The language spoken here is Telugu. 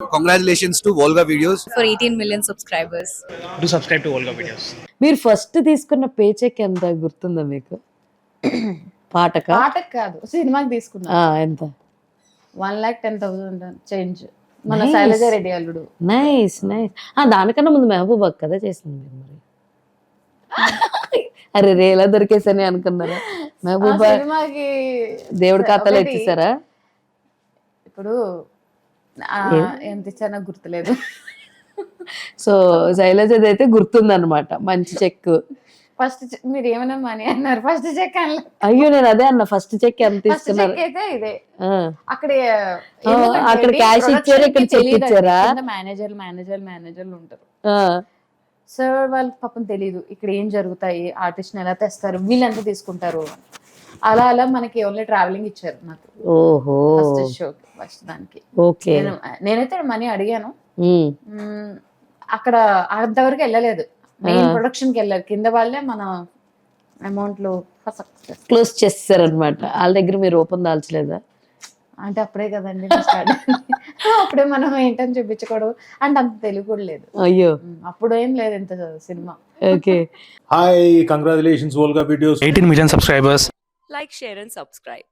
Congratulations to Volga Videos. for 18 million subscribers. Do subscribe to Volga videos. మీరు ఫస్ట్ తీసుకున్న పే చెక్ ఎంత గుర్తుందా మీకు? పాటక పాటకు కాదు, సినిమాకి తీసుకున్నా. ఎంత? 1,10,000 చేంజ్. మన Nice. శైలజ రెడ్డి అల్లుడు. Nice nice. దానికన్నా ముందు మెహబూబా కదా చేసింది మీరు మరి. అరే రే ఎలా దొరికేసని అనుకున్నారా? మెహబూబా సినిమాకి దేవుడి ఖాతాలో ఒకటి- ఇచ్చేసారా? ఇప్పుడు ఎంత ఇచ్చా నాకు గుర్తులేదు. సో శైలజది అయితే గుర్తుందన్నమాట. మంచి చెక్. ఫస్ట్ మీరు ఏమైనా మనీ అన్నారు, ఫస్ట్ చెక్ అనలేదు. అయ్యో నేను అదే అన్న, ఫస్ట్ చెక్ ఎంత ఫస్ట్ తీసుకున్నారు? చెక్ అయితే ఇదే. ఆ, అక్కడ అక్కడ cash ఇచ్చారా, ఇక్కడ check ఇచ్చారా? మేనేజర్లు ఉంటారు. ఆ, సార్ వాళ్ళకి పాపం తెలీదు ఇక్కడ ఏం జరుగుతాయి, ఆర్టిస్ట్ ఎలా తెస్తారు, వీళ్ళంతా తీసుకుంటారు. అలా అలా మనకి ఓన్లీ ట్రావెలింగ్ ఇచ్చారు నాకు ఓహో ఫస్ట్ షోకి, ఫస్ట్ దానికి. ఓకే. నేనైతే మనీ అడిగాను. ఉమ్, అక్కడ అంతవరకు వెళ్ళలేదు, మెయిన్ ప్రొడక్షన్ కి వెళ్ళారు. కింద వాళ్ళే మన అమౌంట్లు క్లోజ్ చేస్తారనమాట. వాళ్ళ దగ్గర మీరు ఓపెన్ దాల్చలేదా? అంటే అప్పుడే కదండి స్టార్ట్. అప్పుడే మనం ఏంటని చూపించకూడదు అంటే అంత తెలివి కూడా లేదు. అయ్యో అప్పుడు ఏం లేదు ఇంత cinema. Okay. Hi, congratulations, Volga Videos. 18 million subscribers. Like, share, and subscribe.